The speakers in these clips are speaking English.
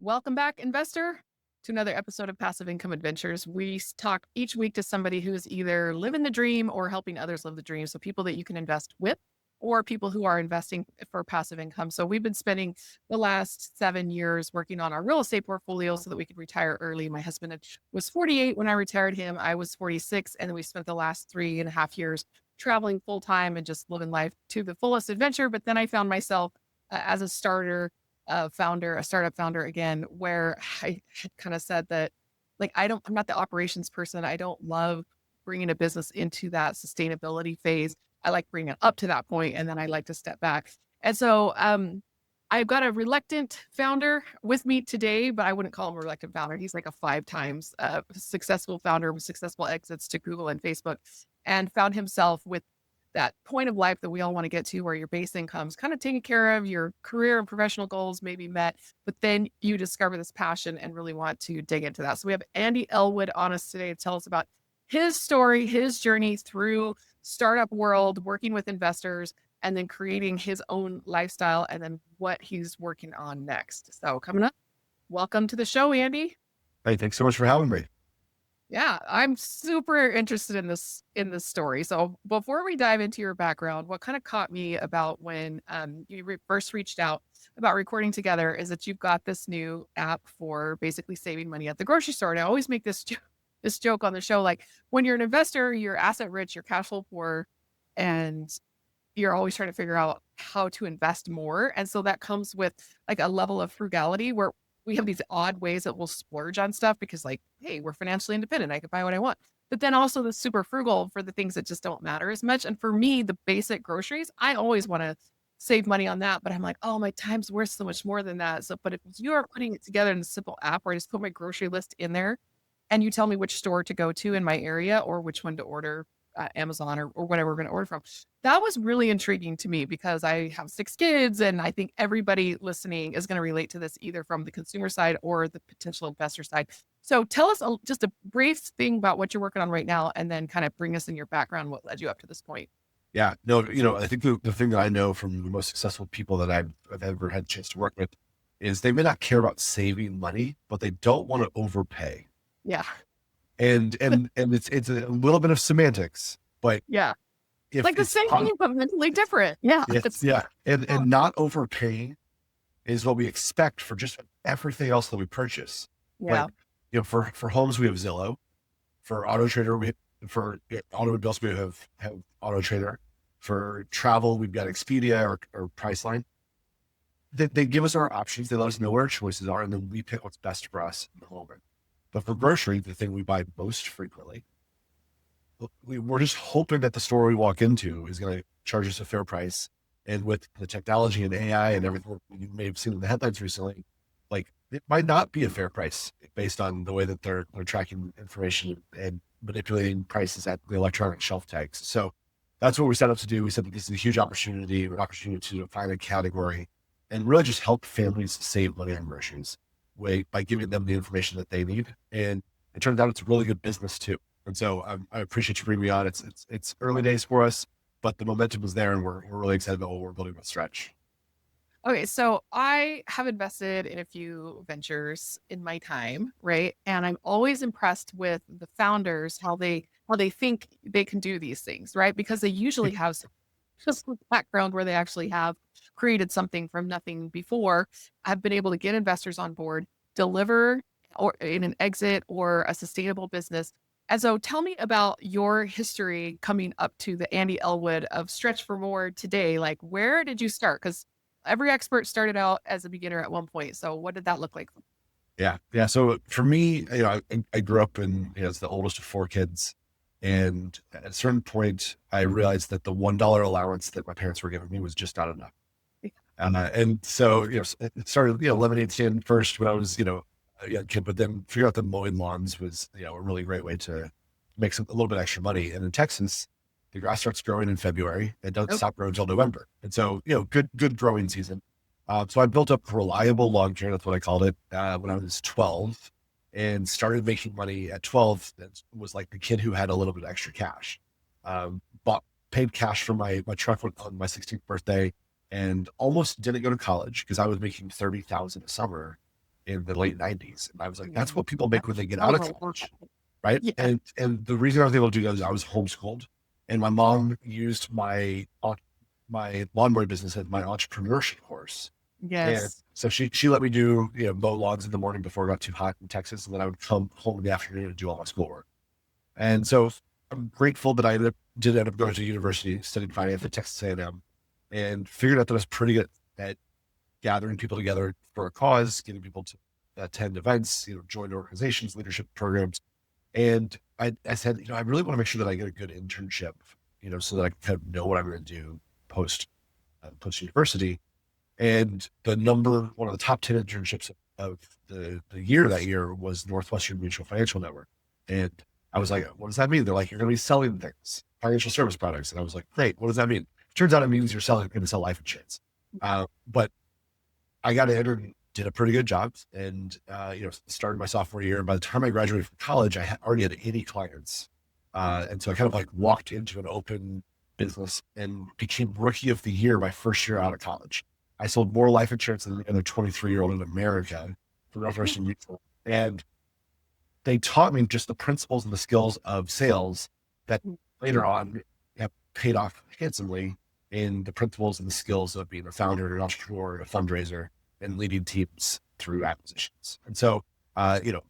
Welcome back, investor, to another episode of Passive Income Adventures. We talk each week to somebody who's either living the dream or helping others live the dream. So people that you can invest with or people who are investing for passive income. So we've been spending the last 7 years working on our real estate portfolio so that we could retire early. My husband was 48 when I retired him. I was 46. And then we spent the last 3.5 years traveling full time and just living life to the fullest adventure. But then I found myself as a a startup founder again, where I had kind of said that, like, I'm not the operations person. I don't love bringing a business into that sustainability phase. I like bringing it up to that point, and then I like to step back. And so, I've got a reluctant founder with me today, but I wouldn't call him a reluctant founder. He's like a 5 times successful founder with successful exits to Google and Facebook, and found himself with that point of life that we all want to get to where your base income's kind of taken care of, your career and professional goals may be met, but then you discover this passion and really want to dig into that. So we have Andy Elwood on us today to tell us about his story, his journey through startup world, working with investors, and then creating his own lifestyle, and then what he's working on next. So coming up, welcome to the show, Andy. Hey, thanks so much for having me. Yeah, I'm super interested in this story. So before we dive into your background, what kind of caught me about when first reached out about recording together is that you've got this new app for basically saving money at the grocery store. And I always make this joke on the show, like when you're an investor, you're asset rich, you're cash flow poor, and you're always trying to figure out how to invest more. And so that comes with like a level of frugality where we have these odd ways that we'll splurge on stuff because, like, hey, we're financially independent. I can buy what I want. But then also the super frugal for the things that just don't matter as much. And for me, the basic groceries, I always want to save money on that. But I'm like, oh, my time's worth so much more than that. So, but if you are putting it together in a simple app where I just put my grocery list in there and you tell me which store to go to in my area or which one to order at Amazon or whatever we're going to order from. That was really intriguing to me because I have 6 kids and I think everybody listening is going to relate to this either from the consumer side or the potential investor side. So tell us just a brief thing about what you're working on right now and then kind of bring us in your background, what led you up to this point. Yeah, no, I think the thing that I know from the most successful people that I've ever had a chance to work with is they may not care about saving money, but they don't want to overpay. Yeah. And it's a little bit of semantics, but Yeah. if Like the it's same thing, but mentally different. Yeah. yes, yeah, and not overpaying is what we expect for just everything else that we purchase. Like, Yeah. for homes we have Zillow, for Auto Trader for automobiles we have Auto Trader, for travel we've got Expedia or Priceline. They give us our options, they let us know where our choices are, and then we pick what's best for us in the moment. But for grocery, the thing we buy most frequently, we're just hoping that the store we walk into is going to charge us a fair price. And with the technology and AI and everything you may have seen in the headlines recently, like it might not be a fair price based on the way that they're tracking information and manipulating prices at the electronic shelf tags. So that's what we set up to do. We said that this is a huge opportunity, an opportunity to define a category and really just help families save money on groceries by giving them the information that they need. And it turns out it's a really good business too. And so I appreciate you bringing me on. It's early days for us, but the momentum is there and we're really excited about what we're building with Stretch. Okay, so I have invested in a few ventures in my time, right? And I'm always impressed with the founders, how they think they can do these things, right? Because they usually have just a background where they actually have created something from nothing before, have been able to get investors on board, deliver or in an exit or a sustainable business. And so tell me about your history coming up to the Andy Elwood of Stretch for More today. Like, where did you start? Because every expert started out as a beginner at one point. So what did that look like? Yeah. Yeah. So for me, I grew up as the oldest of 4 kids. And at a certain point, I realized that the $1 allowance that my parents were giving me was just not enough. And so, it started, lemonade stand first when I was, a young kid, but then figure out that mowing lawns was, a really great way to make a little bit extra money. And in Texas, the grass starts growing in February and doesn't Okay. stop growing until November. And so, good growing season. So I built up reliable lawn care. That's what I called it when I was 12 and started making money at 12. That was like the kid who had a little bit of extra cash. Paid cash for my truck on my 16th birthday and almost didn't go to college because I was making $30,000 a summer in the late 90s. And I was like, that's Mhm. what people make when they get out Sounds of a lot. college. Right. Yeah. And the reason I was able to do that is I was homeschooled, and my mom used my lawnmower business as my entrepreneurship course. And Yes. so she let me do, mow lawns in the morning before it got too hot in Texas. And then I would come home in the afternoon and do all my schoolwork. And so I'm grateful that did end up going to university, studied finance at Texas A&M, and figured out that I was pretty good at gathering people together for a cause, getting people to attend events, join organizations, leadership programs. And I said, I really want to make sure that I get a good internship, so that I can kind of know what I'm going to do post university. And one of the top 10 internships of the year that year was Northwestern Mutual Financial Network. And I was like, what does that mean? They're like, you're going to be selling things, financial service products. And I was like, great, what does that mean? Turns out it means you're going to sell life insurance. But I got in and did a pretty good job, and started my sophomore year. And by the time I graduated from college, I already had 80 clients, and so I kind of like walked into an open business and became rookie of the year my first year out of college. I sold more life insurance than the other 23-year-old in America for Northwestern Mutual, and they taught me just the principles and the skills of sales that later on have paid off handsomely in the principles and the skills of being a founder, an entrepreneur, a fundraiser, and leading teams through acquisitions. And so,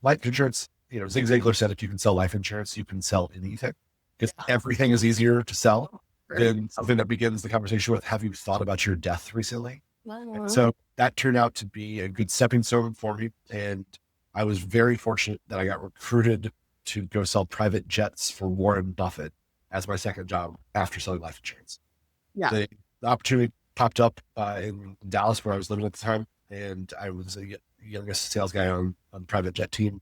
life insurance, Zig Ziglar said, if you can sell life insurance, you can sell anything, because everything is easier to sell than something that begins the conversation with, have you thought about your death recently? And so that turned out to be a good stepping stone for me. And I was very fortunate that I got recruited to go sell private jets for Warren Buffett as my second job after selling life insurance. Yeah. The opportunity popped up in Dallas, where I was living at the time, and I was a youngest sales guy on the private jet team.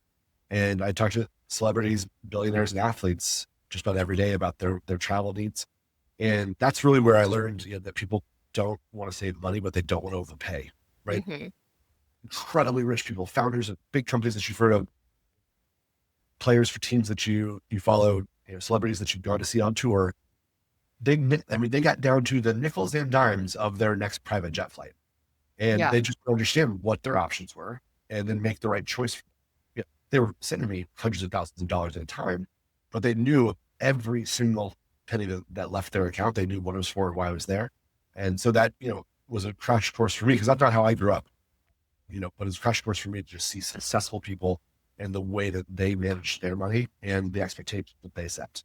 And I talked to celebrities, billionaires, and athletes just about every day about their travel needs. And that's really where I learned that people don't want to save money, but they don't want to overpay, right? Mm-hmm. Incredibly rich people, founders of big companies that you've heard of, players for teams that you follow, celebrities that you go to see on tour. They got down to the nickels and dimes of their next private jet flight, and they just understand what their options were and then make the right choice. They were sending me hundreds of thousands of dollars at a time, but they knew every single penny that left their account. They knew what it was for, why I was there. And so that, was a crash course for me, because that's not how I grew up, but it's a crash course for me to just see successful people and the way that they manage their money and the expectations that they set.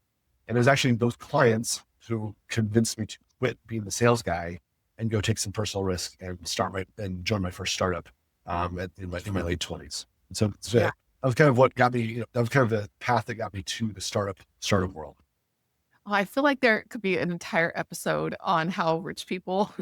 And it was actually those clients who convinced me to quit being the sales guy and go take some personal risk and join my first startup in my late 20s. And so that was kind of what got me, that was kind of the path that got me to the startup world. Well, I feel like there could be an entire episode on how rich people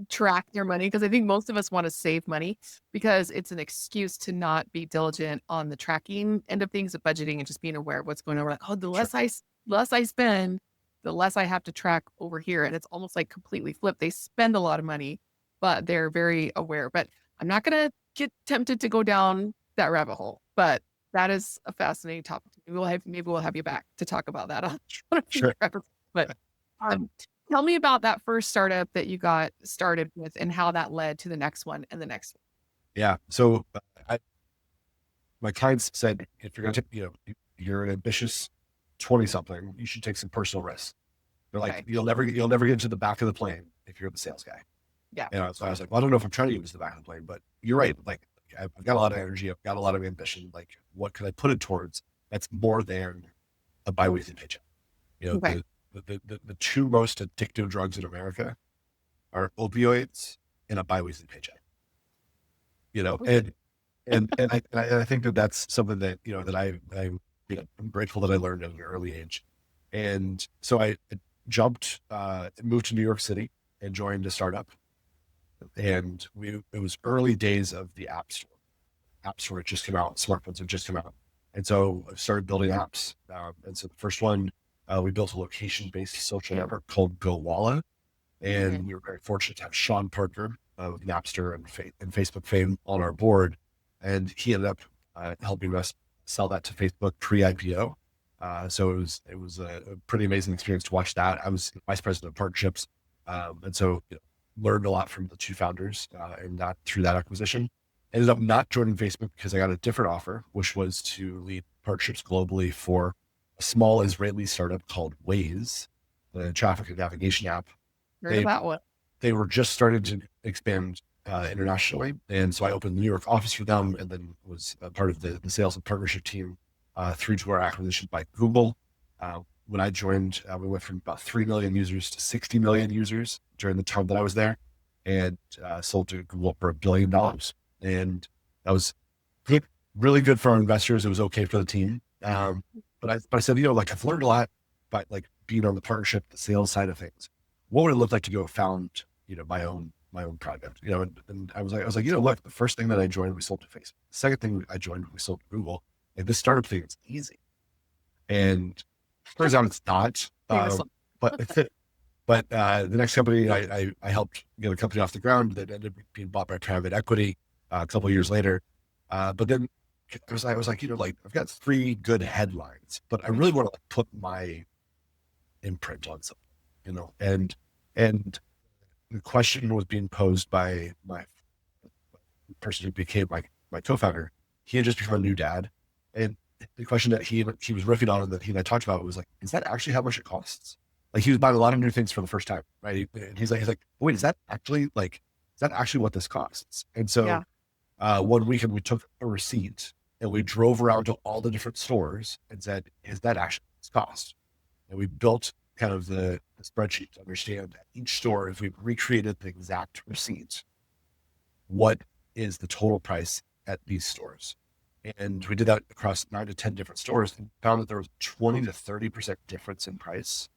track their money, because I think most of us want to save money because it's an excuse to not be diligent on the tracking end of things, of budgeting, and just being aware of what's going on. We're like, oh, the less I spend, the less I have to track over here. And it's almost like completely flipped. They spend a lot of money, but they're very aware. But I'm not going to get tempted to go down that rabbit hole. But that is a fascinating topic. Maybe we'll have you back to talk about that on a future episode. But tell me about that first startup that you got started with and how that led to the next one and the next one. Yeah. So my clients said, if you're going to, you're an ambitious 20 something, you should take some personal risks. They're like, you'll never get to the back of the plane if you're the sales guy. Yeah. So I was like, well, I don't know if I'm trying to get to the back of the plane, but you're right. Like, I've got a lot of energy. I've got a lot of ambition. Like, what can I put it towards that's more than a biweekly paycheck? The two most addictive drugs in America are opioids and a biweekly paycheck. And I think that that's something that, that I'm grateful that I learned at an early age. And so I moved to New York City and joined a startup. And it was early days of the App Store. App Store had just come out, smartphones had just come out. And so I started building apps. And so the first one, we built a location-based social network called Walla. And we were very fortunate to have Sean Parker of Napster and Facebook fame on our board. And he ended up helping us sell that to Facebook pre-IPO. So it was a pretty amazing experience to watch that. I was vice president of partnerships. And so learned a lot from the two founders and that through that acquisition. Ended up not joining Facebook because I got a different offer, which was to lead partnerships globally for a small Israeli startup called Waze, the traffic and navigation app. Heard They about what? they were just starting to expand internationally, and so I opened the New York office for them, and then was a part of the sales and partnership team through to our acquisition by Google. When I joined, we went from about 3 million users to 60 million users during the time that I was there, and sold to Google for $1 billion. And that was good, really good for our investors. It was okay for the team. But I said, like, I've learned a lot by like being on the partnership, the sales side of things. What would it look like to go found, my own project, and I was like, look, the first thing that I joined, we sold to Facebook. The second thing I joined, we sold to Google. And this startup thing is easy. And turns out it's not. Famous. But the next company I helped get a company off the ground that ended up being bought by private equity a couple of years later. But then I was like, like, I've got three good headlines, but I really want to like put my imprint on something, and the question was being posed by my person who became my co-founder. He had just become a new dad, and the question that he was riffing on and that he and I talked about was like, is that actually how much it costs? Like, he was buying a lot of new things for the first time, right? And he's like, wait, is that actually what this costs? And so Yeah. one weekend we took a receipt and we drove around to all the different stores and said, is that actually what this cost? And we built kind of the spreadsheet to understand at each store, if we recreated the exact receipt, what is the total price at these stores. And we did that across 9 to 10 different stores and found that there was 20 to 30% difference in price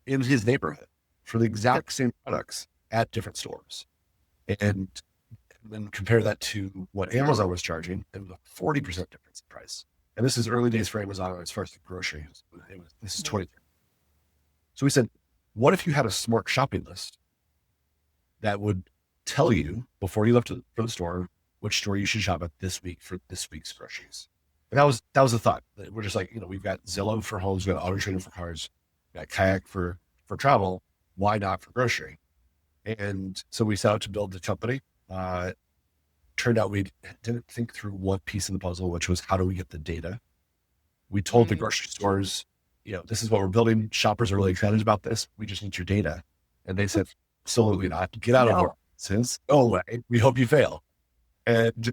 in his neighborhood for the exact same products at different stores. And then compare that to what Amazon was charging, it was a 40% difference in price. And this is early days for Amazon as far as the groceries. This is 20. So we said, what if you had a smart shopping list that would tell you before you left for the store which store you should shop at this week for this week's groceries? And that was the thought. We're just like, we've got Zillow for homes, we've got Auto Trader for cars, we've got Kayak for travel. Why not for grocery? And so we set out to build the company. Turned out we didn't think through one piece of the puzzle, which was how do we get the data? We told the grocery stores, this is what we're building. Shoppers are really excited about this. We just need your data. And they said, absolutely not. Get out of our sense. No way. We hope you fail. And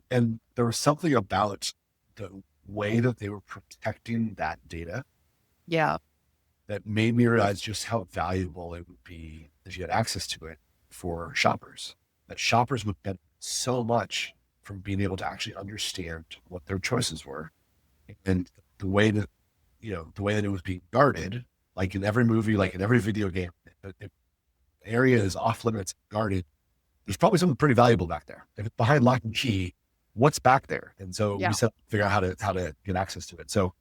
there was something about the way that they were protecting that data. Yeah. That made me realize just how valuable it would be if you had access to it for shoppers. That shoppers would benefit so much from being able to actually understand what their choices were, and the way that it was being guarded, like in every movie, like in every video game. If the area is off limits guarded, there's probably something pretty valuable back there. If it's behind lock and key, what's back there? And so we set up to figure out how to get access to it. So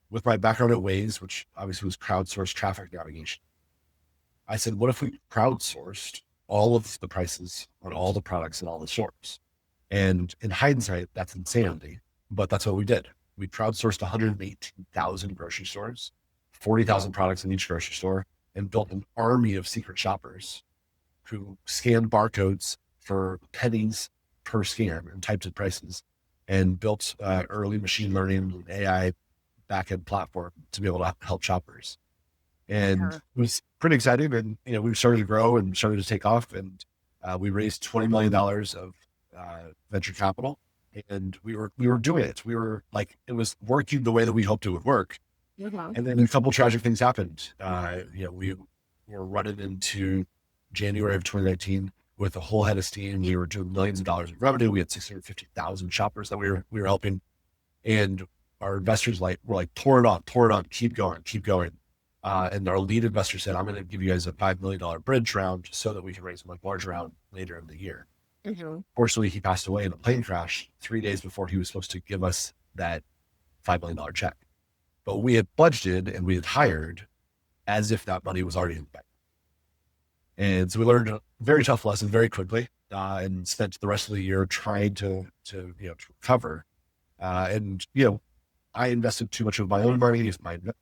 with my background at Waze, which obviously was crowdsourced traffic navigation, I said, what if we crowdsourced all of the prices on all the products in all the stores? And in hindsight, that's insanity, but that's what we did. We crowdsourced 118,000 grocery stores, 40,000 products in each grocery store, and built an army of secret shoppers who scanned barcodes for pennies per scan and typed in prices, and built early machine learning and AI backend platform to be able to help shoppers. And it was pretty exciting. And, we started to grow and started to take off. And we raised $20 million of venture capital. And we were doing it. We were like, it was working the way that we hoped it would work. And then a couple tragic things happened. We were running into January of 2019 with a whole head of steam. We were doing millions of dollars of revenue. We had 650,000 shoppers that we were helping. And our investors were like, pour it on, keep going. And our lead investor said, I'm going to give you guys a $5 million bridge round so that we can raise a much larger round later in the year. Fortunately, he passed away in a plane crash 3 days before he was supposed to give us that $5 million check. But we had budgeted and we had hired as if that money was already in the bank. And so we learned a very tough lesson very quickly, and spent the rest of the year trying to recover. I invested too much of my own money.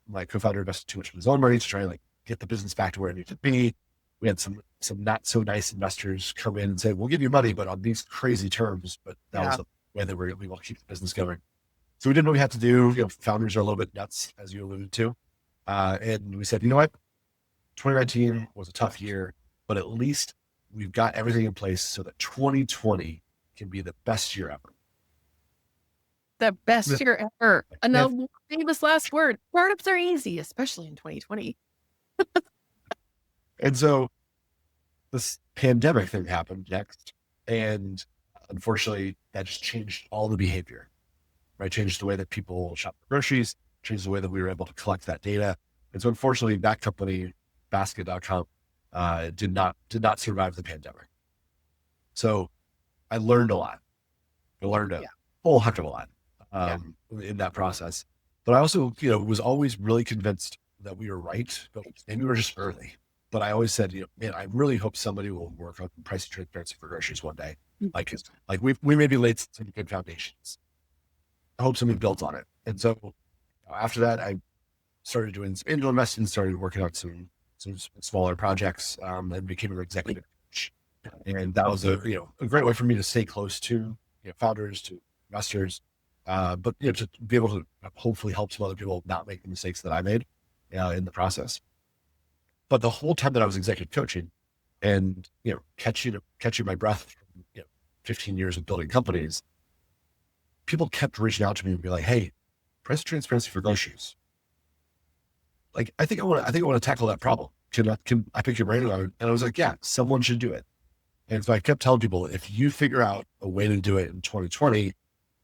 My co-founder invested too much of his own money to try and get the business back to where it needed to be. we had some not so nice investors come in and say, we'll give you money, but on these crazy terms. But that was Yeah. the way that we want to keep the business going. So we did what we had to do. Founders are a little bit nuts, as you alluded to. And we said, you know what? 2019 was a tough year, but at least we've got everything in place so that 2020 can be the best year ever. The best year ever. And, Another famous last word. Startups are easy, especially in 2020. and so this pandemic thing happened next. And unfortunately, that just changed all the behavior, right? Changed the way that people shop for groceries, changed the way that we were able to collect that data. And so unfortunately, that company, basket.com, did not survive the pandemic. So I learned a lot. I learned a Yeah. whole heck of a lot Yeah. in that process. But I also, was always really convinced that we were right, but maybe we were just early. But I always said, man, I really hope somebody will work on pricing transparency for groceries one day. Like we maybe laid some good foundations. I hope somebody built on it. And so after that, I started doing some angel investing, started working on some smaller projects, and became an executive coach. And that was a great way for me to stay close to founders, to investors, but to be able to hopefully help some other people not make the mistakes that I made in the process. But the whole time that I was executive coaching and catching my breath from 15 years of building companies, people kept reaching out to me and be like, "Hey, price transparency for groceries. Like, I think I want to tackle that problem. Can I pick your brain on it?" And I was like, "Yeah, someone should do it." And so I kept telling people, if you figure out a way to do it in 2020,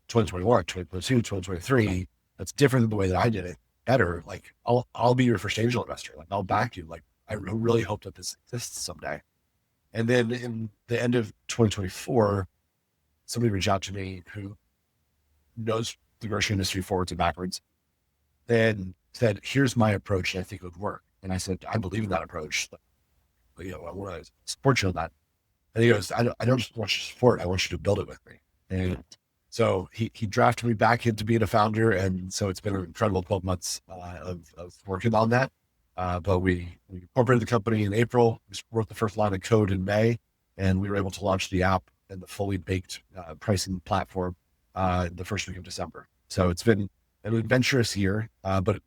2021, 2022, 2023, that's different than the way that I did it, better, like I'll be your first angel investor. Like, I'll back you. Like, I really hope that this exists someday. And then in the end of 2024, somebody reached out to me who knows the grocery industry forwards and backwards and said, "Here's my approach, and I think it would work." And I said, "I believe in that approach. I want to support you on that." And he goes, I don't just want you to support, I want you to build it with me." And so he drafted me back into being a founder. And so it's been an incredible 12 months of working on that. But we incorporated the company in April, we wrote the first line of code in May, and we were able to launch the app and the fully baked pricing platform the first week of December. So it's been an adventurous year, but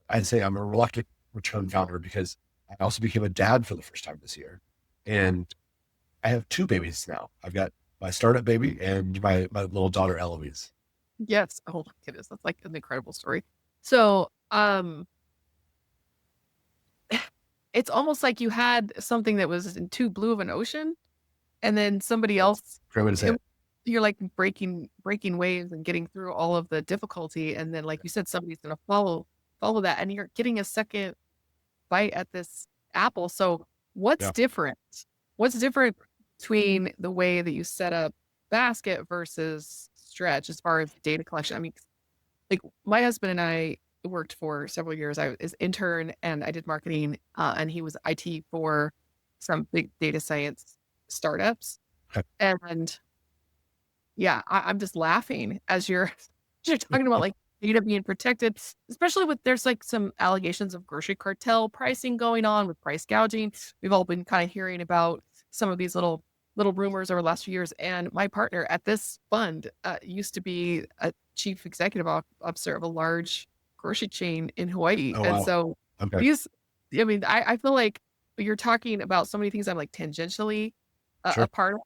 I'd say I'm a reluctant return founder because I also became a dad for the first time this year. And I have two babies now. I've got my startup baby and my little daughter, Eloise. Yes. Oh my goodness. That's like an incredible story. So, it's almost like you had something that was in too blue of an ocean, and then somebody else, Great way to say it, it. you're like breaking waves and getting through all of the difficulty. And then, like you said, somebody's going to follow that, and you're getting a second bite at this apple. So what's Yeah. different? What's different between the way that you set up Basket versus Stretch as far as data collection? I mean, like my husband and I worked for several years. I was intern and I did marketing, and he was IT for some big data science startups. Okay. And yeah, I'm just laughing as you're talking about like data being protected, especially with there's like some allegations of grocery cartel pricing going on with price gouging. We've all been kind of hearing about some of these little rumors over the last few years. And my partner at this fund used to be a chief executive officer of a large grocery chain in Hawaii. Oh, And wow. so Okay. these, I mean, I feel like you're talking about so many things I'm like tangentially Sure. a part of.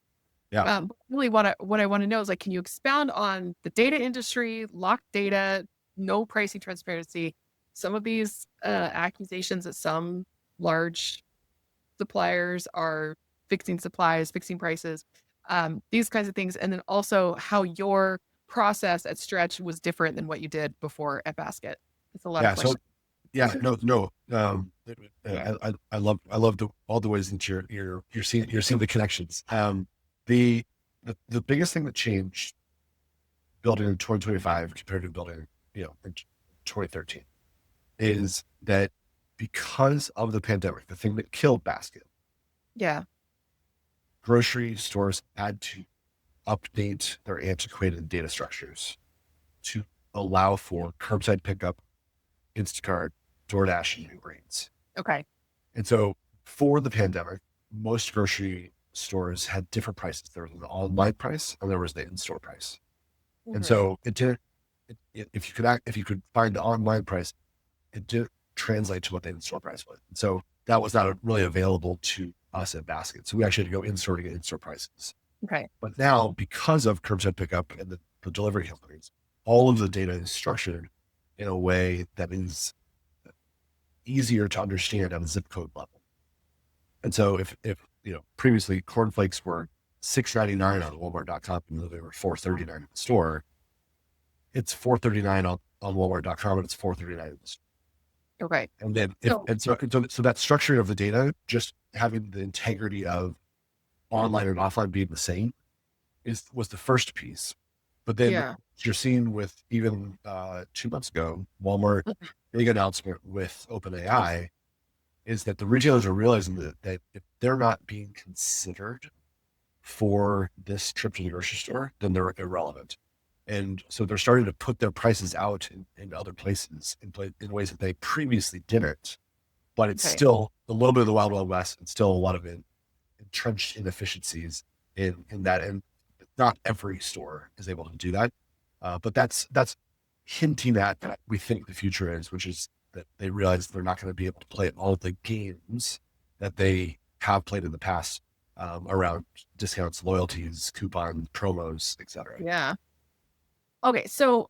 Yeah. Really what I want to know is like, can you expound on the data industry, locked data, no pricing transparency, some of these accusations that some large suppliers are fixing supplies, fixing prices, these kinds of things. And then also how your process at Stretch was different than what you did before at Basket. It's a lot of Yeah. So, questions. yeah, no. I love all the ways that you're seeing the connections. The, the biggest thing that changed building in 2025 compared to building, in 2013 is that because of the pandemic, the thing that killed Basket, Yeah. grocery stores had to update their antiquated data structures to allow for curbside pickup, Instacart, DoorDash, and New Greens. Okay. And so for the pandemic, most grocery stores had different prices. There was an online price and there was the in-store price. And Mhm. so it didn't, if you could find the online price, it didn't translate to what the in-store price was. And so that was not really available to us at Basket. So we actually had to go in-store to get in-store prices. Okay. But now, because of curbside pickup and the delivery companies, all of the data is structured in a way that is easier to understand at a zip code level. And so if previously cornflakes were $6.99 on Walmart.com and they were $4.39 in the store, it's $4.39 on Walmart.com and it's $4.39 in the store. Okay. And then So so that structuring of the data, just having the integrity of online and offline being the same was the first piece. But then yeah. you're seeing with even 2 months ago, Walmart big announcement with OpenAI is that the retailers are realizing that if they're not being considered for this trip to the grocery store, then they're irrelevant. And so they're starting to put their prices out in other places in ways that they previously didn't. But it's Okay. still a little bit of the wild, wild west and still a lot of entrenched inefficiencies in that. And not every store is able to do that. But that's hinting at that we think the future is, which is that they realize they're not going to be able to play all of the games that they have played in the past around discounts, loyalties, coupons, promos, etc. Yeah. Okay. So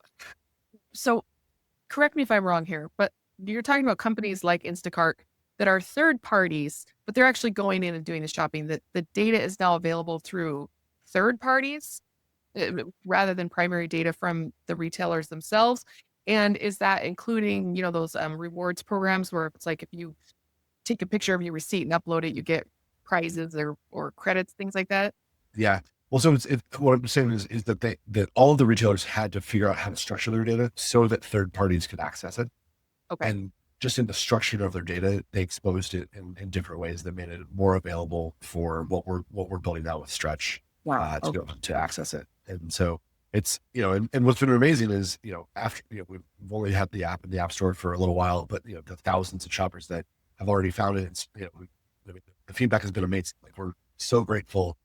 correct me if I'm wrong here, but you're talking about companies like Instacart that are third parties, but they're actually going in and doing the shopping. That the data is now available through third parties rather than primary data from the retailers themselves. And is that including, those rewards programs where it's like if you take a picture of your receipt and upload it, you get prizes or credits, things like that? Yeah. Well, so what I'm saying is that all of the retailers had to figure out how to structure their data so that third parties could access it. Okay. And just in the structure of their data, they exposed it in different ways that made it more available for what we're building now with Stretch Wow. to be Okay. able to access it. And so it's and what's been amazing is after we've only had the app in the App Store for a little while, but the thousands of shoppers that have already found it, it's, I mean, the feedback has been amazing. Like we're so grateful,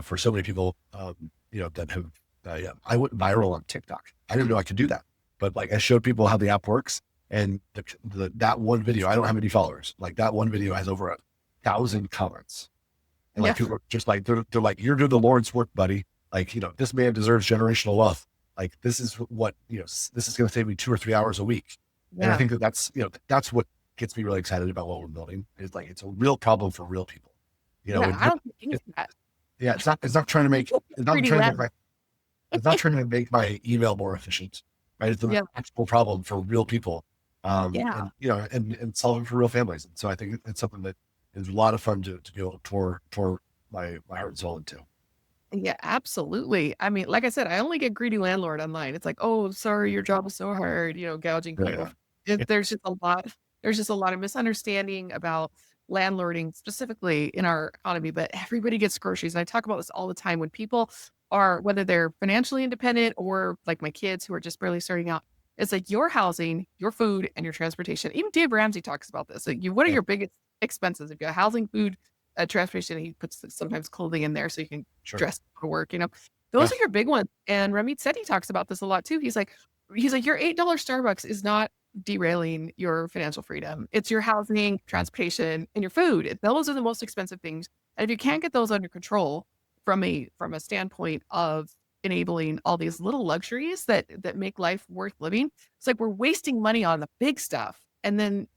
for so many people, that have. Yeah, I went viral on TikTok. I didn't know I could do that, but like I showed people how the app works, and that one video, I don't have any followers. Like that one video has over 1,000 comments. And Yeah. like people are just like, they're like, you're doing the Lord's work, buddy. Like, this man deserves generational wealth. Like this is what, this is going to save me 2 or 3 hours a week. And I Yeah. think that's what gets me really excited about what we're building is like, it's a real problem for real people. Yeah. It's I not, don't think any of it, that. yeah, it's not trying to make, it's not 3D trying to make lab. my, it's not trying to make my email more efficient, right? It's an Yeah. actual problem for real people, Yeah. and solving for real families. And so I think it's something that is a lot of fun to be able to pour my heart and soul into. Yeah, absolutely. I mean, like I said, I only get greedy landlord online. It's like, oh, sorry, your job is so hard, gouging people. Yeah, There's just a lot of misunderstanding about landlording specifically in our economy, but everybody gets groceries. And I talk about this all the time when people are, whether they're financially independent or like my kids who are just barely starting out, it's like your housing, your food, and your transportation. Even Dave Ramsey talks about this. Like what are yeah, your biggest expenses? If you got housing, food, transportation, he puts sometimes clothing in there so you can sure, dress for work. Those yeah, are your big ones. And Ramit said he talks about this a lot too. He's like, your $8 Starbucks is not derailing your financial freedom. It's your housing, transportation, and your food. Those are the most expensive things. And if you can't get those under control from a standpoint of enabling all these little luxuries that make life worth living, it's like we're wasting money on the big stuff and then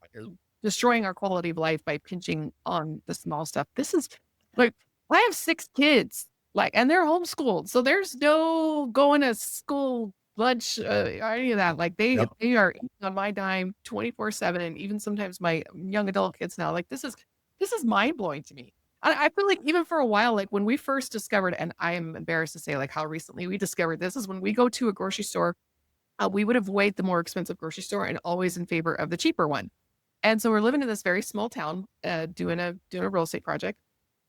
destroying our quality of life by pinching on the small stuff. This is like, I have 6 kids, like, and they're homeschooled. So there's no going to school lunch or any of that. Like they yep, they are eating on my dime 24/7. And even sometimes my young adult kids now, like this is mind blowing to me. I feel like even for a while, like when we first discovered, and I am embarrassed to say like how recently we discovered this is when we go to a grocery store, we would avoid the more expensive grocery store and always in favor of the cheaper one. And so we're living in this very small town, doing a real estate project.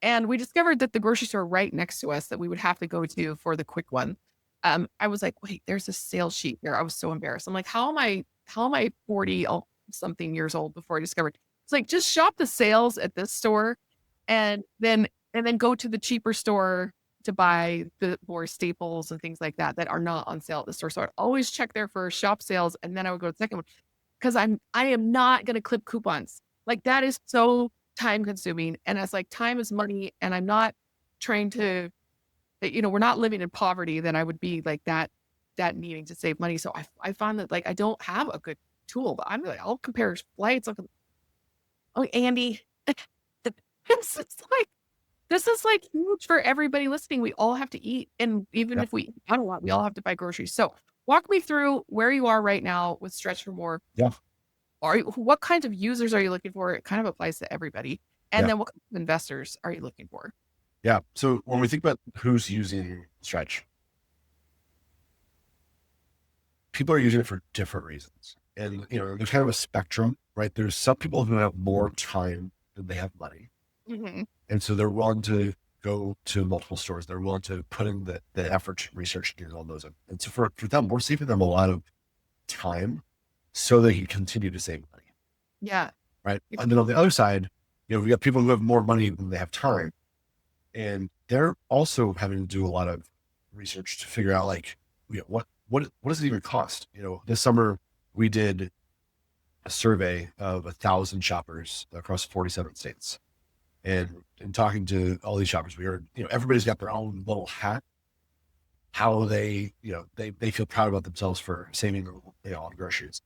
And we discovered that the grocery store right next to us that we would have to go to for the quick one. I was like, wait, there's a sales sheet here. I was so embarrassed. I'm like, how am I 40 something years old before I discovered It's like, just shop the sales at this store and then go to the cheaper store to buy the more staples and things like that that are not on sale at the store. So I'd always check there for shop sales, and then I would go to the second one because I am not going to clip coupons. Like, that is so time consuming, and it's like, time is money, and I'm not trying to, we're not living in poverty. Then I would be like that needing to save money. So I found that, like, I don't have a good tool, but I'm like, I'll compare flights. Oh, Andy, this is like this is like huge for everybody listening. We all have to eat. And even Yeah. if we eat not a lot, we all have to buy groceries. So walk me through where you are right now with Stretch for More. Yeah. What kinds of users are you looking for? It kind of applies to everybody. And Yeah. then what kind of investors are you looking for? Yeah. So when we think about who's using Stretch, people are using it for different reasons. And, there's kind of a spectrum, right? There's some people who have more time than they have money. Mm-hmm. And so they're willing to go to multiple stores. They're willing to put in the effort to research and all those. And so for them, we're saving them a lot of time so they can continue to save money. Yeah. Right. And then on the other side, we got people who have more money than they have time. And they're also having to do a lot of research to figure out, like, what does it even cost? This summer we did a survey of 1,000 shoppers across 47 states. And in talking to all these shoppers, we heard, everybody's got their own little hat, how they feel proud about themselves for saving, on groceries.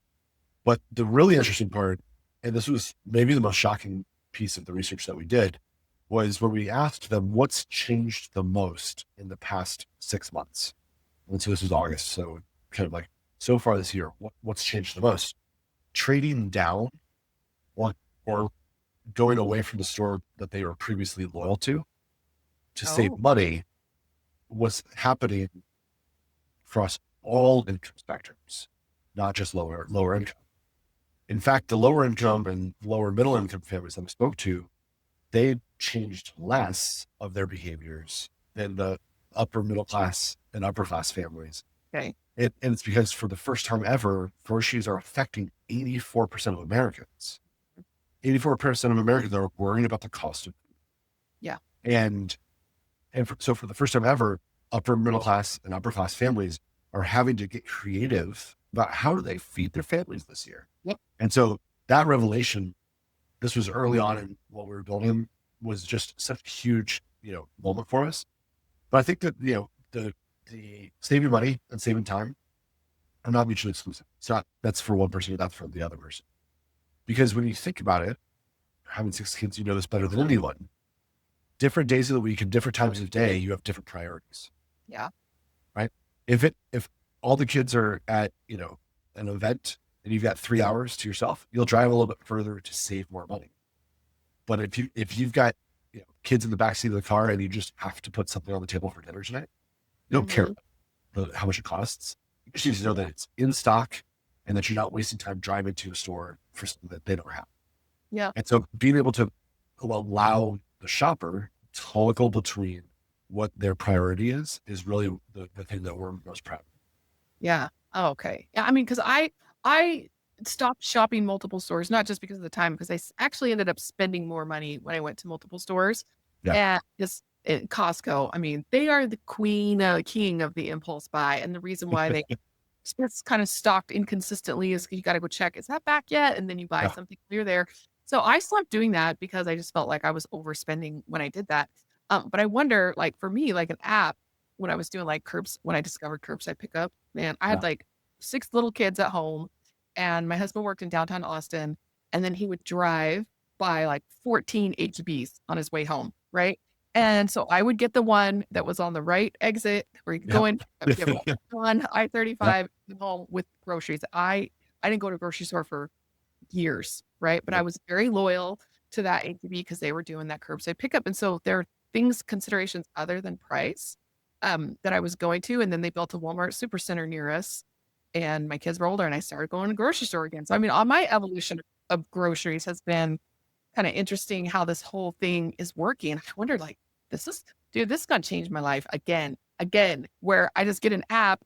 But the really interesting part, and this was maybe the most shocking piece of the research that we did, was when we asked them what's changed the most in the past 6 months. And so this was August. So kind of like, so far this year, what's changed the most? Trading down or going away from the store that they were previously loyal to save money was happening across all income spectrums, not just lower income. In fact, the lower income and lower middle income families that we spoke to, they changed less of their behaviors than the upper middle class and upper class families. Okay. And it's because for the first time ever, groceries are affecting 84% of Americans. 84% of Americans are worrying about the cost of food. Yeah. So for the first time ever, upper middle class and upper class families are having to get creative about how do they feed their families this year. Yep. And so that revelation, this was early on in what we were building, was just such a huge, moment for us. But I think that, the saving money and saving time are not mutually exclusive. It's not, that's for one person or that's for the other person. Because when you think about it, having 6 kids, you know this better than anyone. Different days of the week and different times of day, you have different priorities. Yeah. Right. If all the kids are at, an event and you've got 3 hours to yourself, you'll drive a little bit further to save more money. But if you've got, kids in the backseat of the car and you just have to put something on the table for dinner tonight, you don't care about how much it costs. You just need to know that it's in stock and that you're not wasting time driving to a store for something that they don't have. Yeah. And so being able to allow the shopper to toggle between what their priority is really the thing that we're most proud of. Yeah. Oh, okay. Yeah. I mean, because I stopped shopping multiple stores, not just because of the time, because I actually ended up spending more money when I went to multiple stores. Yeah. And just at Costco, I mean, they are the king of the impulse buy. And the reason why it's kind of stocked inconsistently is because you got to go check, is that back yet? And then you buy something when you're there. So I stopped doing that because I just felt like I was overspending when I did that. But I wonder, like, for me, like an app, when I was doing like when I discovered curbside pickup, man, I had like 6 little kids at home and my husband worked in downtown Austin, and then he would drive by like 14 HBs on his way home. Right. And so I would get the one that was on the right exit where you could go in on I-35 home with groceries. I didn't go to a grocery store for years. Right. But I was very loyal to that HB because they were doing that curbside pickup. And so there are considerations other than price that I was going to. And then they built a Walmart Supercenter near us and my kids were older and I started going to the grocery store again. So, I mean, on my evolution of groceries has been kind of interesting how this whole thing is working. I wonder, like, this is going to change my life again, where I just get an app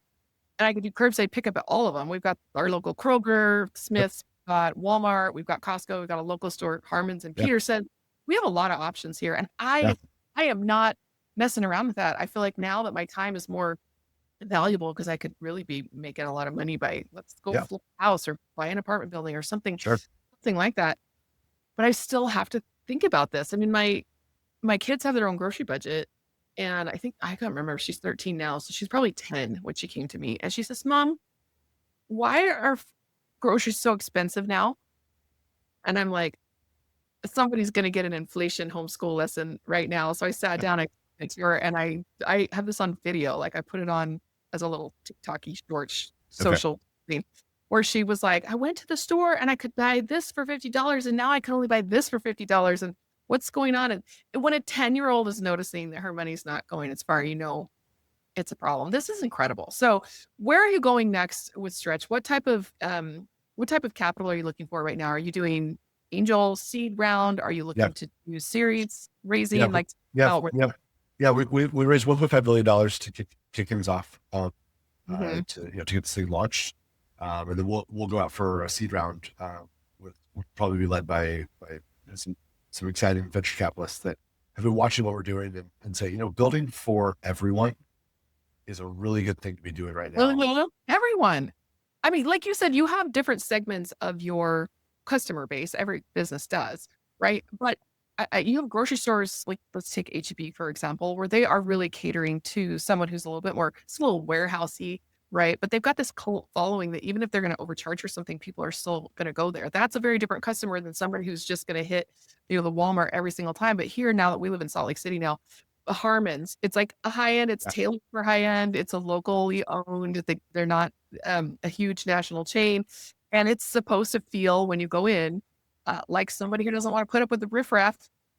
and I can do curbside pickup at all of them. We've got our local Kroger, Smith's, got Walmart, we've got Costco, we've got a local store, Harmon's and Yeah. Peterson. We have a lot of options here. And Yeah. I am not messing around with that. I feel like now that my time is more valuable because I could really be making a lot of money by let's go Yeah. flip a house or buy an apartment building or Sure. something like that. But I still have to think about this. I mean, my kids have their own grocery budget. And I think I can't remember. She's 13 now. So she's probably 10 when she came to me. And she says, Mom, why are groceries so expensive now? And I'm like, somebody's gonna get an inflation homeschool lesson right now. So I sat down next to her and I have this on video. Like I put it on as a little TikToky short Okay. social thing where she was like, I went to the store and I could buy this for $50 and now I can only buy this for $50. And what's going on? And when a 10-year-old is noticing that her money's not going as far, it's a problem. This is incredible. So where are you going next with Stretch? What type of capital are you looking for right now? Are you doing angel seed round? Are you Yeah. looking to do series Yeah. raising? Like, Yeah. oh, Yeah. Yeah. We raised $1.5 million to kick things off, mhm. to to get this thing launched, and then we'll go out for a seed round. Will probably be led by some exciting venture capitalists that have been watching what we're doing and say, building for everyone is a really good thing to be doing right Really, now. really, everyone. I mean, like you said, you have different segments of your customer base. Every business does, right? But you have grocery stores, like let's take HEB for example, where they are really catering to someone who's a little bit more, it's a little warehousey, right? But they've got this cult following that even if they're going to overcharge for something, people are still going to go there. That's a very different customer than somebody who's just going to hit, the Walmart every single time. But here, now that we live in Salt Lake City now, Harmon's, it's like a high end, it's Yeah. tailored for high end, it's a locally owned, they're not a huge national chain. And it's supposed to feel when you go in, like somebody who doesn't want to put up with the riffraff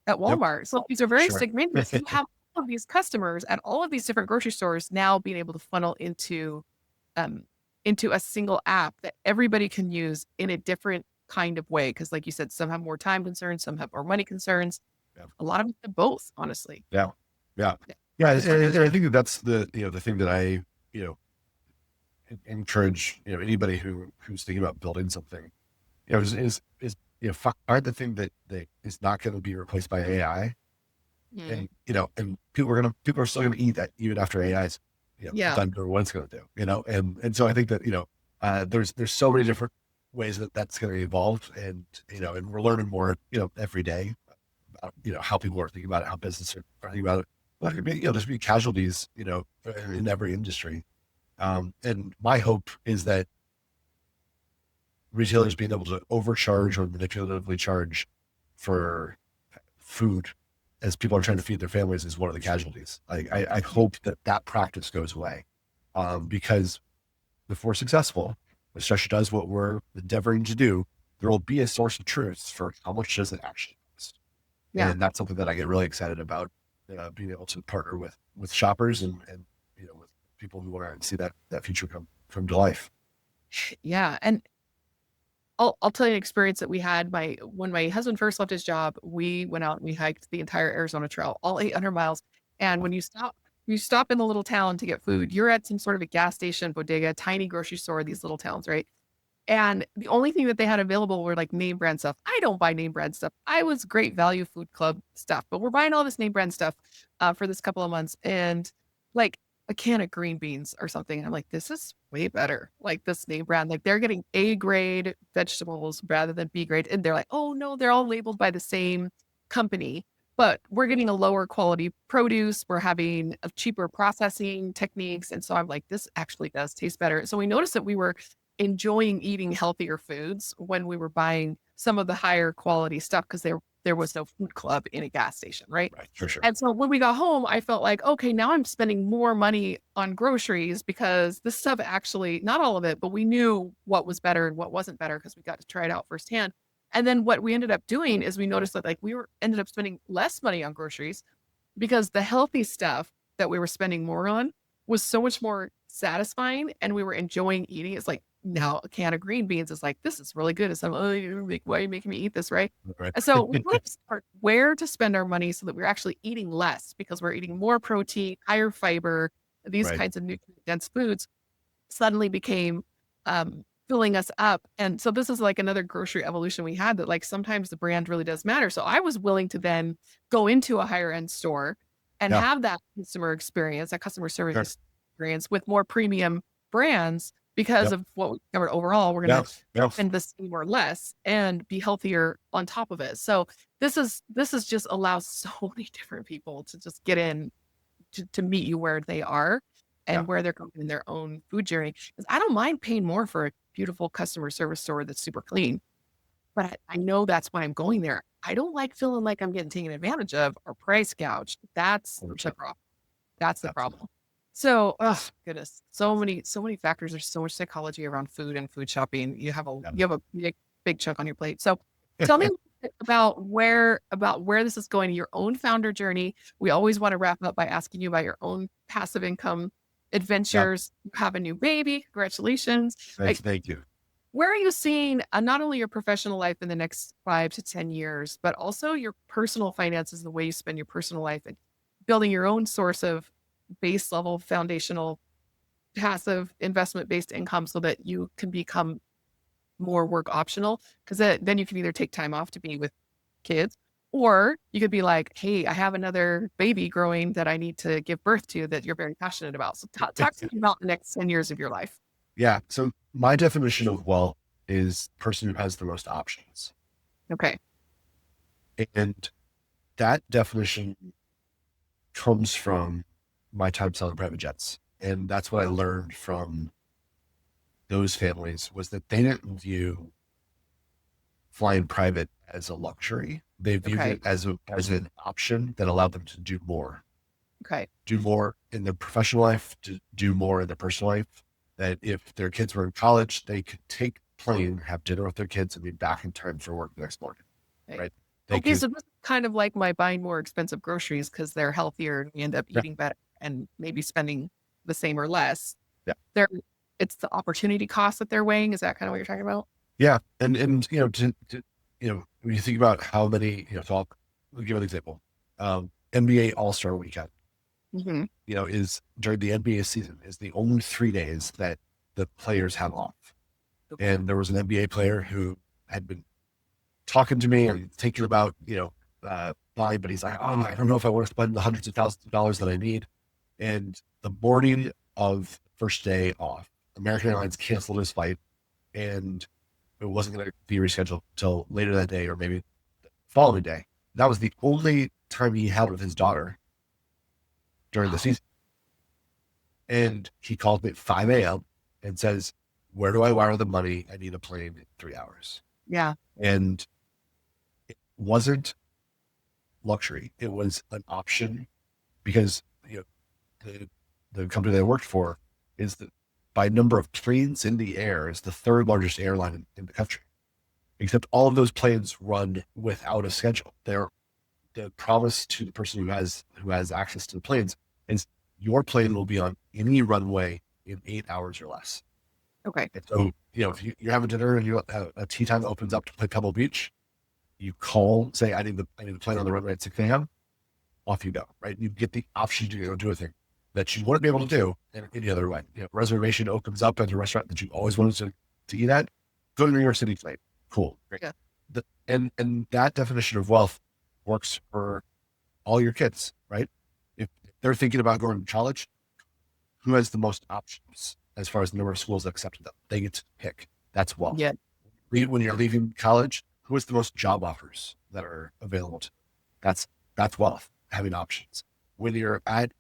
at Yep. Walmart. So these are very Sure. segmented. If you have all of these customers at all of these different grocery stores now being able to funnel um, into a single app that everybody can use in a different kind of way. Cause like you said, some have more time concerns, some have more money concerns. Yeah. A lot of them have both, honestly. Yeah. Yeah. Yeah. Yeah. And I think that's the thing that I, encourage, anybody who's thinking about building something, find the thing that is not going to be replaced by AI. Mm. And people are still gonna eat that even after AI's, Yeah. done doing what it's gonna do, and so I think that, there's so many different ways that that's gonna evolve, and we're learning more, every day about, how people are thinking about it, how businesses are thinking about it. But there's be casualties, in every industry. And my hope is that retailers being able to overcharge or manipulatively charge for food as people are trying to feed their families is one of the casualties. I hope that practice goes away, because if we're successful, if Stretch does what we're endeavoring to do, there will be a source of truth for how much does it actually cost. Yeah. And that's something that I get really excited about, being able to partner with shoppers and with people who want to see that future come to life. Yeah. And I'll tell you an experience that we had. When my husband first left his job, we went out and we hiked the entire Arizona Trail, all 800 miles. And when you stop in the little town to get food, you're at some sort of a gas station, bodega, tiny grocery store, these little towns, right? And the only thing that they had available were like name brand stuff. I don't buy name brand stuff. I was Great Value Food Club stuff, but we're buying all this name brand stuff for this couple of months. And like a can of green beans or something. And I'm like, this is way better. Like this name brand, like they're getting A grade vegetables rather than B grade. And they're like, oh no, they're all labeled by the same company, but we're getting a lower quality produce. We're having a cheaper processing techniques. And so I'm like, this actually does taste better. So we noticed that we were enjoying eating healthier foods when we were buying some of the higher quality stuff because there was no food club in a gas station, right? Right, for sure. And so when we got home, I felt like, okay, now I'm spending more money on groceries because this stuff actually, not all of it, but we knew what was better and what wasn't better because we got to try it out firsthand. And then what we ended up doing is we noticed that like ended up spending less money on groceries because the healthy stuff that we were spending more on was so much more satisfying and we were enjoying eating. It's like now a can of green beans is like, this is really good. It's like, oh, why are you making me eat this? Right. Right. And so we want to start where to spend our money so that we're actually eating less because we're eating more protein, higher fiber, these Right. kinds of nutrient dense foods suddenly became filling us up. And so this is like another grocery evolution we had, that like sometimes the brand really does matter. So I was willing to then go into a higher end store and Yeah. have that customer experience, that customer Sure. service experience with more premium brands because Yep. of what we covered overall. We're going Yeah. to Yeah. spend the same or less and be healthier on top of it. So this is just allows so many different people to just get in to meet you where they are Yeah. and where they're going in their own food journey. 'Cause I don't mind paying more for a beautiful customer service store that's super clean, but I know that's why I'm going there. I don't like feeling like I'm getting taken advantage of or price gouged. That's the 100%. problem. That's the Absolutely. problem. So, oh goodness, so many factors. There's so much psychology around food and food shopping. You have a big chunk on your plate. So, tell me a Yeah. little bit about where this is going, your own founder journey. We always want to wrap up by asking you about your own passive income Yeah. adventures. You have a new baby. Congratulations. Like, Thank you. where are you seeing not only your professional life in the next 5 to 10 years, but also your personal finances, the way you spend your personal life and building your own source of base level foundational passive investment based income so that you can become more work optional? Because then you can either take time off to be with kids, or you could be like, hey, I have another baby growing that I need to give birth to that you're very passionate about. So talk to me about the next 10 years of your life. Yeah. So my definition of wealth is person who has the most options. Okay. And that definition comes from my time selling private jets. And that's what I learned from those families was that they didn't view flying private as a luxury. They viewed Okay. it as an option that allowed them to Okay. do more in their professional life, to do more in their personal life. That if their kids were in college, they could take plane, have dinner with their kids, and be back in time for work the next morning. Okay. Right? They Okay, could, so this is kind of like my buying more expensive groceries because they're healthier and we end up yeah, eating better and maybe spending the same or less. yeah, They're it's the opportunity cost that they're weighing. Is that kind of what you're talking about? yeah. And when you think about how many, so I'll give an example. NBA All Star Weekend, Hmm. is during the NBA season is the only 3 days that the players have off. Okay. And there was an NBA player who had been talking to me and thinking about, buying, but he's like, oh, I don't know if I want to spend the hundreds of thousands of dollars that I need. And the morning of first day off, American Airlines canceled his flight and it wasn't going to be rescheduled until later that day or maybe the following day. That was the only time he had with his daughter during the Wow. season. And he called me at 5 a.m. and says, where do I wire the money? I need a plane in 3 hours. Yeah. And it wasn't luxury. It was an option because the the company that I worked for is by number of planes in the air is the third largest airline in the country. Except all of those planes run without a schedule. They're the promise to the person who has access to the planes is your plane will be on any runway in 8 hours or less. Okay. And so, if you're having dinner and a tea time opens up to play Pebble Beach, you call, say, I need the plane on the runway at 6 a.m. Off you go, right? You get the option to go do a thing that you wouldn't be able to do in any other way. Reservation opens up at a restaurant that you always wanted to eat at. Go to New York City tonight. Cool. Great. Yeah. And that definition of wealth works for all your kids, right? If they're thinking about going to college, who has the most options as far as the number of schools that accepted them? They get to pick. That's wealth. Yeah. When you're leaving college, who has the most job offers that are available to them? That's wealth, having options. When you're at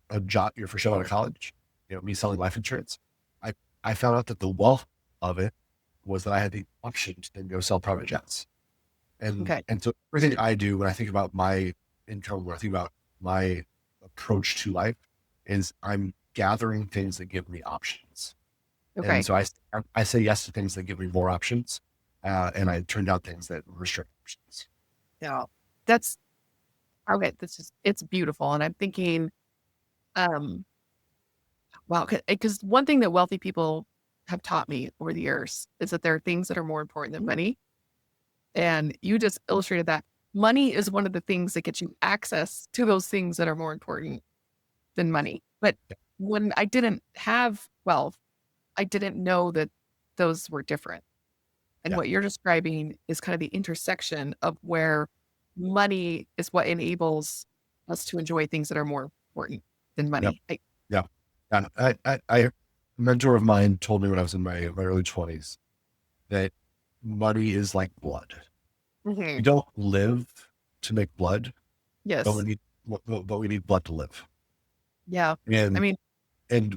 a job, you're for sure out of college, me selling life insurance, I found out that the wealth of it was that I had the option to then go sell private jets. And Okay. and so everything I do when I think about my income, when I think about my approach to life, is I'm gathering things that give me options. And Okay. so I say yes to things that give me more options, and I turn down things that restrict options. Yeah. That's okay. It's beautiful. And I'm thinking, um, wow, because one thing that wealthy people have taught me over the years is that there are things that are more important than money. And you just illustrated that money is one of the things that gets you access to those things that are more important than money. But when I didn't have wealth, I didn't know that those were different. And Yeah. what you're describing is kind of the intersection of where money is what enables us to enjoy things that are more important than Yep. money. Yeah. And a mentor of mine told me when I was in my early 20s that money is like blood. We Mhm. don't live to make blood, but Yes. we need blood to live. Yeah. I And mean,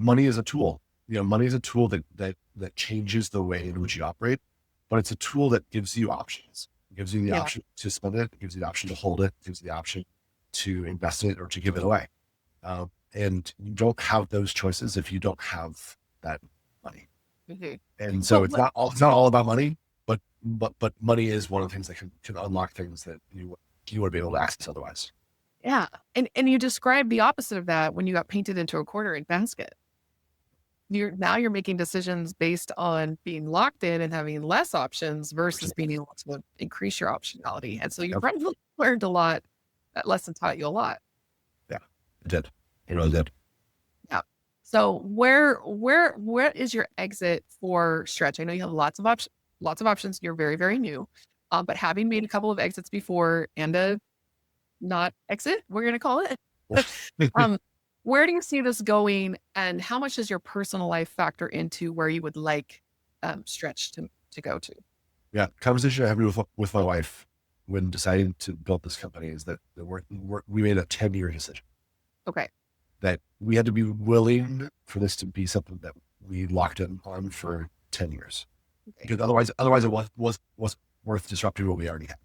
money is a tool. Money is a tool that changes the way in which you operate, but it's a tool that gives you options. It gives you the yeah. option to spend it. It gives you the option to hold it. It gives you the option to invest in it or to give it away. And you don't have those choices if you don't have that money. Mhm. And so But what, it's not all about money, but money is one of the things that can unlock things that you wouldn't be able to access otherwise. yeah. And you described the opposite of that when you got painted into a corner in basket. You're making decisions based on being locked in and having less options versus being able to increase your optionality. And so you Yep. probably learned a lot. That lesson taught you a lot. Yeah, it did. It really did. Yeah. So where is your exit for Stretch? I know you have lots of options. You're very, very new. But having made a couple of exits before and a not exit, we're gonna call it. um, where do you see this going and how much does your personal life factor into where you would like Stretch to go to? Yeah, conversation I had with my wife when deciding to build this company is that we made a 10-year decision Okay. that we had to be willing for this to be something that we locked in on for 10 years Okay. because otherwise it was worth disrupting what we already had.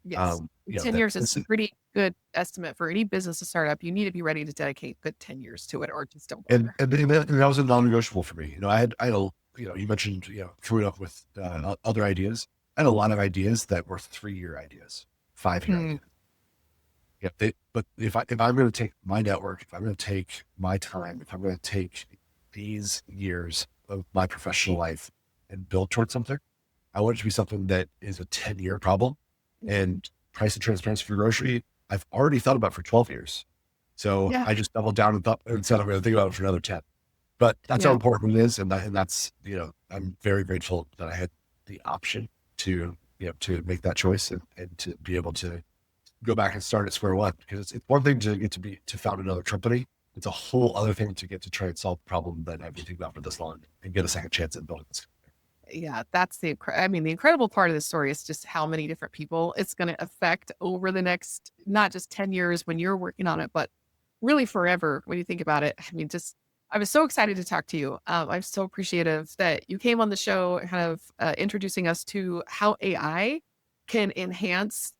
Yes. Ten That years is a pretty good estimate for any business to start up. You need to be ready to dedicate good 10 years to it or just don't bother. that was a non-negotiable for me. I had a, you mentioned, coming up with other ideas. I had a lot of ideas that were 3-year ideas, 5-year Hmm. ideas. Yeah, but if I'm going to take my network, if I'm going to take my time, if I'm going to take these years of my professional life and build towards something, I want it to be something that is a 10-year problem. And price and transparency for grocery, I've already thought about for 12 years. So Yeah. I just doubled down and said I'm going to think about it for another 10. But that's how Yeah. important it is, and that's I'm very grateful that I had the option to to make that choice and to be able to go back and start at square one, because it's one thing to get to found another company. It's a whole other thing to get to try and solve the problem that I've been thinking about for this long and get a second chance at building this. Yeah, that's I mean, the incredible part of the story is just how many different people it's going to affect over the next, not just 10 years when you're working on it, but really forever when you think about it. I mean, just, I was so excited to talk to you. I'm so appreciative that you came on the show, kind of introducing us to how AI can enhance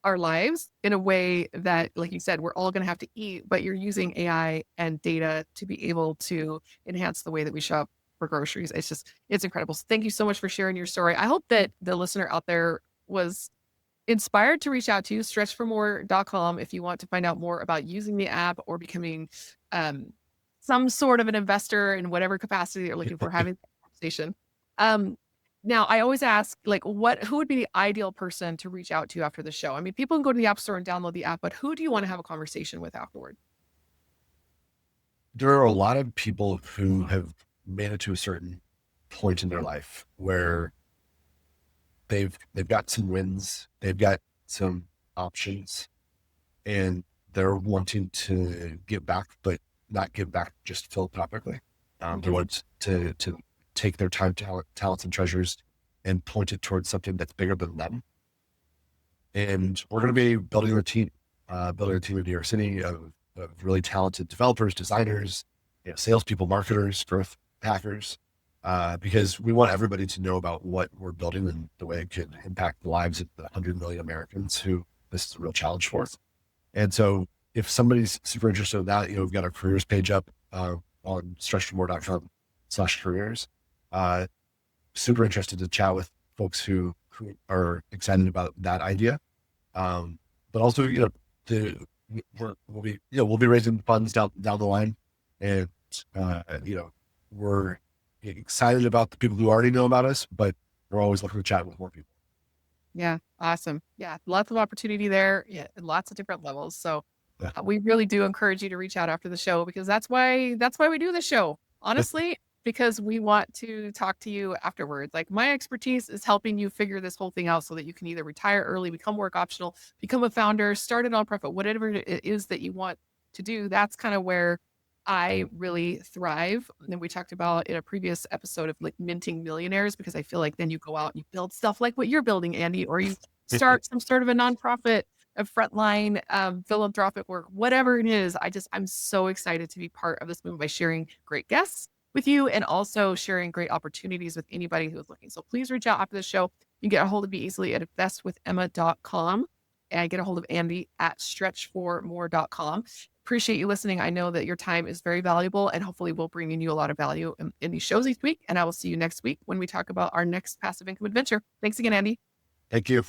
our lives in a way that, like you said, we're all going to have to eat, but you're using AI and data to be able to enhance the way that we shop for groceries. It's incredible. So thank you so much for sharing your story. I hope that the listener out there was inspired to reach out to you, stretchformore.com, if you want to find out more about using the app or becoming um, some sort of an investor in whatever capacity you're looking for, having that conversation. Um, now, I always ask, like, who would be the ideal person to reach out to after the show? I mean, people can go to the App Store and download the app, but who do you want to have a conversation with afterward? There are a lot of people who have made it to a certain point in their life where they've got some wins, they've got some options, and they're wanting to give back, but not give back just philanthropically. They Mhm. want to take their time, talents, and treasures and point it towards something that's bigger than them. And we're going to be building a team in New York City of really talented developers, designers, salespeople, marketers, growth hackers, because we want everybody to know about what we're building and the way it could impact the lives of the 100 million Americans who this is a real challenge for. And so if somebody's super interested in that, we've got our careers page up on stretchformore.com/careers. Uh, Super interested to chat with folks who are excited about that idea. But also, the, we'll be raising funds down the line, and we're excited about the people who already know about us, but we're always looking to chat with more people. Yeah, awesome. Yeah, lots of opportunity there. Yeah, and lots of different levels. So Yeah. we really do encourage you to reach out after the show because that's why we do the show. Honestly, because we want to talk to you afterwards. Like my expertise is helping you figure this whole thing out so that you can either retire early, become work optional, become a founder, start a nonprofit, whatever it is that you want to do. That's kind of where I really thrive. And then we talked about in a previous episode of like minting millionaires, because I feel like then you go out and you build stuff like what you're building, Andy, or you start some sort of a nonprofit of frontline philanthropic work, whatever it is. I'm so excited to be part of this movement by sharing great guests with you and also sharing great opportunities with anybody who is looking. So please reach out after the show. You can get a hold of me easily at investwithemma.com and get a hold of Andy at stretchformore.com. Appreciate you listening. I know that your time is very valuable and hopefully we'll bring you a lot of value in these shows each week. And I will see you next week when we talk about our next passive income adventure. Thanks again, Andy. Thank you.